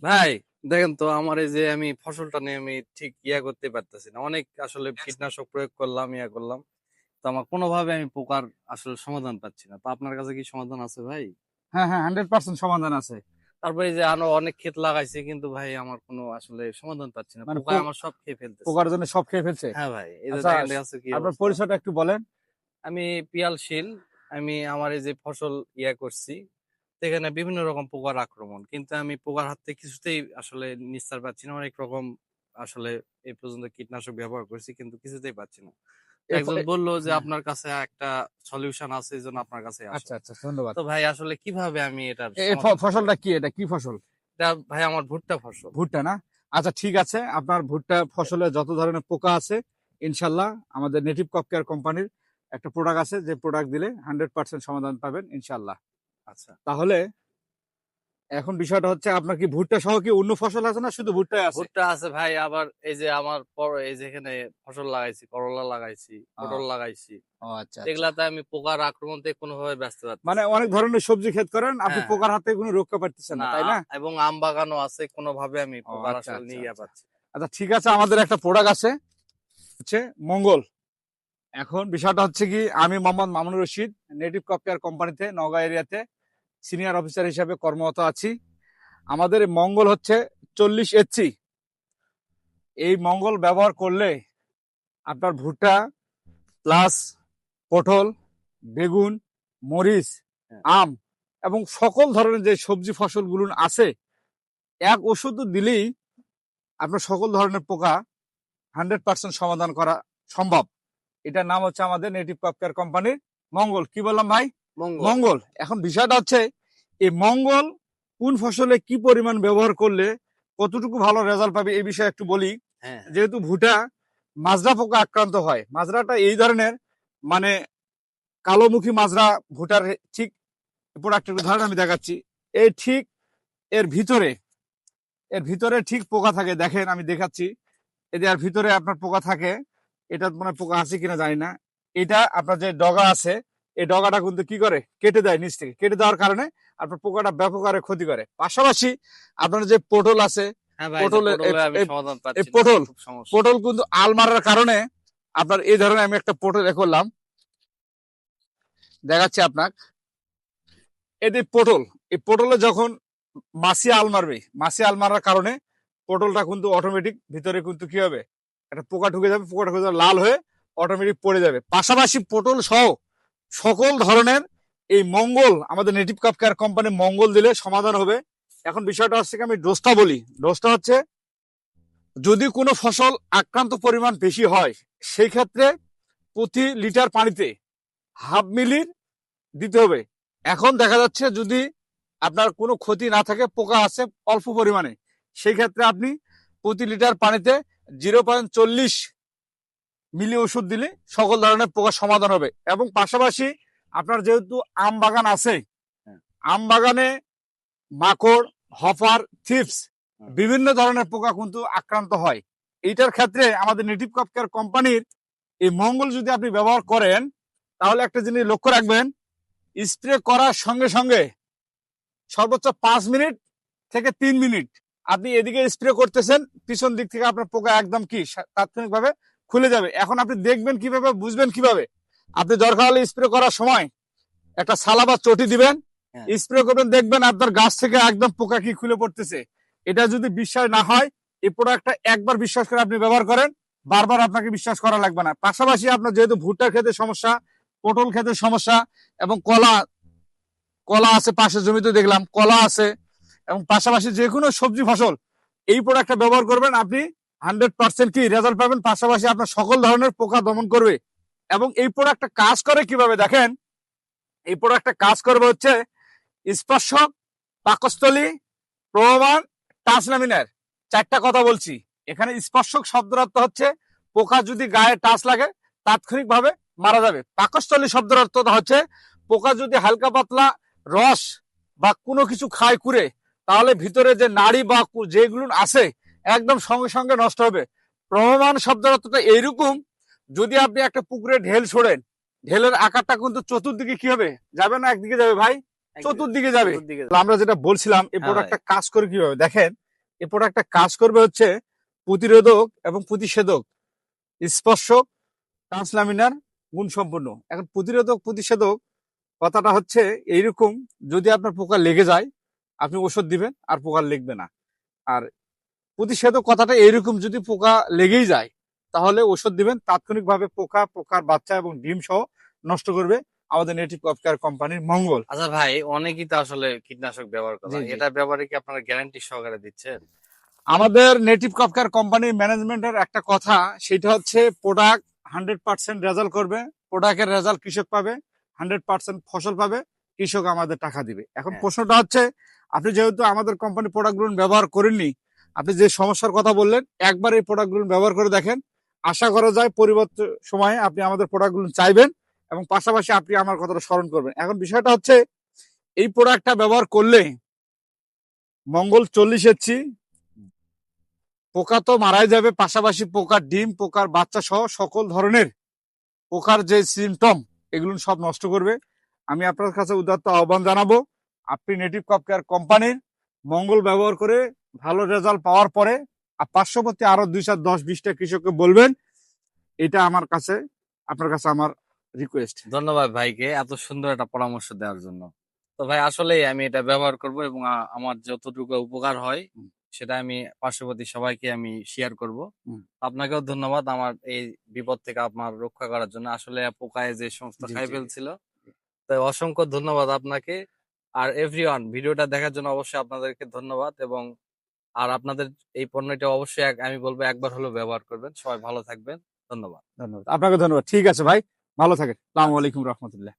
ভাই দেখেন তো আমার এই যে আমি ফসলটা নিয়ে আমি ঠিক করতে পারতেছি না। অনেক আসলে কীটনাশক প্রয়োগ করলাম, করলাম, তো আমার কোনোভাবে আমি পোকার আসলে সমাধান পাচ্ছি না। তো আপনার কাছে কি সমাধান আছে ভাই? হ্যাঁ হ্যাঁ, 100% সমাধান আছে। তারপরে এই যে আরো অনেক ক্ষেত লাগাইছি, কিন্তু ভাই আমার কোনো আসলে সমাধান পাচ্ছি না, মানে পোকায় আমার সব খেয়ে ফেলতেছে। পোকার জন্য সব খেয়ে ফেলছে। হ্যাঁ ভাই, এই যে আচ্ছা, দেখেন আছে কি আপনার অবস্থা। পরিচয়টা একটু বলেন। আমি পিয়ালশীল। আমি আমার এই যে ফসল করছি, সেখানে বিভিন্ন রকম পোকার আক্রমণ, কিন্তু আমি পোকার হাত থেকে কিছুতেই আসলে নিস্তার পাচ্ছি না। অনেক রকম আসলে এই পর্যন্ত কীটনাশক ব্যবহার করছি, কিন্তু কিছুতেই পাচ্ছি না। তো এ ফ- একজন এ- বললো যে হ্যাঁ, আপনার কাছে একটা সলিউশন আছে, এই জন্য আপনার কাছে আসা। আচ্ছা আচ্ছা, ধন্যবাদ। তো ভাই আসলে কিভাবে আমি এটার এই সমাধান করতে ফসলটা পারি? কি, এটা কি ফসল? এটা ভাই আমার ভুট্টা ফসল। ভুট্টা না? আচ্ছা ঠিক আছে, আপনার ভুট্টা ফসলে যত ধরনের পোকা আছে ইনশাল্লাহ আমাদের নেটিভ ক্রপ কেয়ার কোম্পানির একটা প্রোডাক্ট আছে, যে প্রোডাক্ট দিলে 100% সমাধান পাবেন ইনশাল্লাহ। আচ্ছা। তাহলে এখন বিষয়টা হচ্ছে, আপনার কি ভুট্টা সহ কি অন্য ফসল আছে না শুধু ভুট্টাই আছে? ভুট্টা আছে ভাই, আবার এই যে আমার এই যেখানে ফসল লাগাইছি, করলা লাগাইছি, পটল ও লাগাইছি, ও, আচ্ছা আচ্ছা। এগুলাতে আমি পোকার আক্রমণ থেকে কোনোভাবে বাঁচতে মানে পারতেছি না। অনেক ধরনের সবজি ক্ষেত করেন, আপনি হ্যাঁ, পোকার হাত থেকে কোনো রক্ষা পাচ্ছেন না, না, তাই না? এবং আম বাগানও আছে, কোনোভাবে আমি ও পোকার আচ্ছা আসলে আচ্ছা নিয়ে আচ্ছা। পাচ্ছি না। আচ্ছা ঠিক আছে, আমাদের একটা প্রোডাক্ট আছে, হচ্ছে মঙ্গল। এখন বিষয়টা হচ্ছে কি, আমি Mohammad Mamunur Rashid, native crop care কোম্পানিতে নওগাঁ এরিয়াতে সিনিয়র অফিসার হিসেবে কর্মরত আছি। আমাদের এই মঙ্গল হচ্ছে 40 HC। এই মঙ্গল ব্যবহার করলে আপনার ভুট্টা প্লাস পটল, বেগুন, মরিচ, হ্যাঁ। আম এবং সকল ধরনের যে সবজি ফসলগুলো আছে, এক ওষুধ দিলেই আপনার সকল ধরনের পোকা 100% সমাধান করা সম্ভব। এটার নাম হচ্ছে আমাদের নেটিভ ক্রপ কেয়ার কোম্পানির মঙ্গল। কি বললাম ভাই? মঙ্গল। মঙ্গল। এখন বিষয়টা হচ্ছে, এই মঙ্গল কোন ফসলে কি পরিমাণ ব্যবহার করলে কতটুকু ভালো রেজাল্ট পাবে এই বিষয়ে একটু বলি। হ্যাঁ, হ্যাঁ। যেহেতু ভুট্টা মাজরা পোকা আক্রান্ত হয়, মাজরাটা এই ধরনের, মানে কালোমুখী মাজরা ভুট্টার ঠিক প্রোডাক্টের উদাহরণ আমি দেখাচ্ছি। এই ঠিক এর ভিতরে, ঠিক পোকা থাকে, দেখেন আমি দেখাচ্ছি। এই যে এর ভিতরে আপনার পোকা থাকে, এটা মানে পোকা আছে কিনা জানি না। এটা আপনার যে ডগা আছে, এই ডগাটা কিন্তু কি করে, কেটে দেয়, নিচ থেকে কেটে দেওয়ার কারণে আপনার পোকাটা ব্যাপক আকারে ক্ষতি করে। পাশাপাশি আপনার যে পটল আছে, হ্যাঁ ভাই, যে পটলের পটলে আমি সমাধান এই পাচ্ছি না, পটল খুব সমস্যা। পটল কিন্তু আল মারার কারণে আপনার এই ধরনের, আমি একটা পটল এ করলাম, দেখাচ্ছি আপনার। এই যে পটল, এই পটলে যখন মাছি আল মারবে, মাছি আল মারার কারণে পটলটা কিন্তু অটোমেটিক ভিতরে কিন্তু কি হবে, একটা পোকা ঢুকে যাবে, পোকা ঢুকে যাবে, লাল হয়ে অটোমেটিক পড়ে যাবে। পাশাপাশি পটল সহ সকল ধরনের এই মঙ্গল, আমাদের নেটিভ ক্রপ কেয়ার কোম্পানি মঙ্গল দিলে সমাধান হবে। এখন বিষয়টা হচ্ছে, আমি ডোজটা বলি। ডোজটা হচ্ছে, যদি কোনো ফসল আক্রান্ত পরিমাণ বেশি হয়, সেই ক্ষেত্রে প্রতি লিটার পানিতে 1/2 মিলি দিতে হবে। এখন দেখা যাচ্ছে যদি আপনার কোনো ক্ষতি না থাকে, পোকা আছে অল্প পরিমাণে, সেই ক্ষেত্রে আপনি প্রতি লিটার পানিতে 0.40 মিলি ওষুধ দিলে সকল ধরনের পোকা সমাধান হবে। এবং পাশাপাশি আপনার যেহেতু আম বাগান আছে, হ্যাঁ, আম বাগানে মাকড়, হপার, থিপস, হ্যাঁ। বিভিন্ন ধরনের পোকা কিন্তু আক্রান্ত হয়। এইটার ক্ষেত্রে আমাদের নেটিভ ক্রপ কেয়ার কোম্পানির এই মঙ্গল যদি আপনি ব্যবহার করেন, তাহলে একটা জিনিস লক্ষ্য রাখবেন, স্প্রে করার সঙ্গে সঙ্গে সর্বোচ্চ 5 মিনিট থেকে 3 মিনিট আপনি এদিকে স্প্রে করতেছেন, পিছন দিক থেকে আপনার পোকা একদম কি তাৎক্ষণিকভাবে খুলে যাবে। এখন আপনি দেখবেন কিভাবে, বুঝবেন কিভাবে? আপনি দরকার হলে স্প্রে করার সময় একটা সালা বা চটি দিবেন, হ্যাঁ, স্প্রে করবেন, দেখবেন আপনার গাছ থেকে একদম পোকা কি খুলে পড়তেছে। এটা যদি বিশ্বাস না হয়, এই প্রোডাক্টটা একবার বিশ্বাস করে আপনি ব্যবহার করেন, বারবার আপনাকে বিশ্বাস করা লাগবে না। পাশাপাশি আপনার যেহেতু ভুট্টার ক্ষেতে সমস্যা, পটল ক্ষেতে সমস্যা, এবং কলা কলা আছে, পাশের জমিতে দেখলাম কলা আছে, এবং পাশাপাশি যে কোনো সবজি ফসল এই প্রোডাক্টটা ব্যবহার করবেন, আপনি 100% কি রেজাল্ট পাবেন। পাশাপাশি আপনার সকল ধরনের পোকা দমন করবে। এবং এই প্রোডাক্টটা কাজ করে কিভাবে দেখেন, এই প্রোডাক্টটা কাজ করবে হচ্ছে স্পর্শক, পাকস্থলী, প্রমাণ, টাচনামিনার, 4টা কথা বলছি। এখানে স্পর্শক শব্দের অর্থ হচ্ছে পোকা যদি গায়ে টাচ লাগে তাৎক্ষণিকভাবে মারা যাবে। পাকস্থলী শব্দের অর্থ হচ্ছে পোকা যদি হালকা পাতলা রস বা কোনো কিছু খায় কুরে, তাহলে ভিতরে যে নাড়ি বা যেগুলো আছে একদম সঙ্গে সঙ্গে নষ্ট হবে। প্রমাণ শব্দের অর্থটা এইরকম, যদি আপনি একটা পুকুরে ঢেল ছোড়েন, ঢেলের আকারটা কিন্তু চতুর্দিকে কি হবে, যাবে না একদিকে যাবে ভাই, চতুর্দিকে যাবে। চতুর্দিকে। আমরা যেটা বলছিলাম, এই হ্যাঁ ভাই। প্রোডাক্টটা কাজ করে কিভাবে দেখেন। এই প্রোডাক্টটা কাজ করবে হচ্ছে প্রতিরোধক এবং প্রতিষেধক, স্পর্শক, ট্রান্সলামিনার গুণ সম্পন্ন। এখন প্রতিরোধক প্রতিষেধক কথাটা হচ্ছে এইরকম, যদি আপনার পোকা লেগে যায় আপনি ওষুধ দিবেন আর পোকা লেগবে না। আর প্রতিষেধক কথাটা এইরকম, যদি পোকা লেগেই যায় তাহলে ওষুধ দিবেন, তাৎক্ষণিকভাবে পোকা, পোকার বাচ্চা এবং ডিম সহ নষ্ট করবে আমাদের নেটিভ ক্রপ কেয়ার কোম্পানির মঙ্গল। আচ্ছা ভাই, অনেকেই তো আসলে কীটনাশক ব্যবহার করে, জি, জি। এটা ব্যবহারে কি আপনারা গ্যারান্টি সহকারে দিচ্ছেন? আমাদের নেটিভ ক্রপ কেয়ার কোম্পানির ম্যানেজমেন্টের একটা কথা, সেটা হচ্ছে প্রোডাক্ট 100% রেজাল্ট করবে, প্রোডাক্টের রেজাল্ট কৃষক পাবে, 100% ফসল পাবে, কৃষক আমাদের টাকা দিবে। এখন হ্যাঁ। প্রশ্নটা হচ্ছে, আপনি যেহেতু আমাদের কোম্পানি প্রোডাক্টগুলো ব্যবহার করেননি, আপনি যে সমস্যার কথা বললেন, একবার এই প্রোডাক্টগুলো ব্যবহার করে দেখেন। আশা করা যায় পরিবর্তন সময়ে আপনি আমাদের প্রোডাক্টগুলো চাইবেন এবং পাশাপাশি আপনি আমার কথাটা স্মরণ করবেন। এখন বিষয়টা হচ্ছে, এই প্রোডাক্টটা ব্যবহার করলে মঙ্গল 40 পোকা তো মারাই যাবে, পাশাপাশি পোকার ডিম, পোকার বাচ্চা সহ সকল ধরনের পোকার যে সিমটম এগুলো সব নষ্ট করবে। আমি আপনার কাছে উদাত্ত আহ্বান জানাবো, আপনি নেটিভ ক্রপ কেয়ার কোম্পানির মঙ্গল ব্যবহার করে ভালো রেজাল্ট পাওয়ার পরে আর পার্শ্ববর্তী আরো 2-10-20টা কৃষককে বলবেন। এটা আমার কাছে, আপনার কাছে আমার রিকোয়েস্ট। ধন্যবাদ ভাইকে এত সুন্দর একটা পরামর্শ দেওয়ার জন্য। তো ভাই আসলেই আমি এটা ব্যবহার করব এবং আমার যতটুকু উপকার হয় হুম। সেটা আমি পার্শ্ববর্তী সবাইকে আমি শেয়ার করব। হুম। আপনাকেও ধন্যবাদ আমার এই বিপদ থেকে আপনার রক্ষা করার জন্য। আসলে পোকায় যে সমস্ত জি, খাই জি। ফেলছিল। তাই অসংখ্য ধন্যবাদ আপনাকে। আর এভরিওয়ান, ভিডিওটা দেখার জন্য অবশ্যই আপনাদেরকে ধন্যবাদ, এবং আপনাদের এই পণ্যটা অবশ্যই আমি বলবো একবার হলেও ব্যবহার করবেন। সবাই ভালো থাকবেন। ধন্যবাদ। ধন্যবাদ, আপনাকে ধন্যবাদ। ঠিক আছে ভাই, ভালো থাকেন। আসসালামু আচ্ছা। আলাইকুম রহমতুল্লাহ।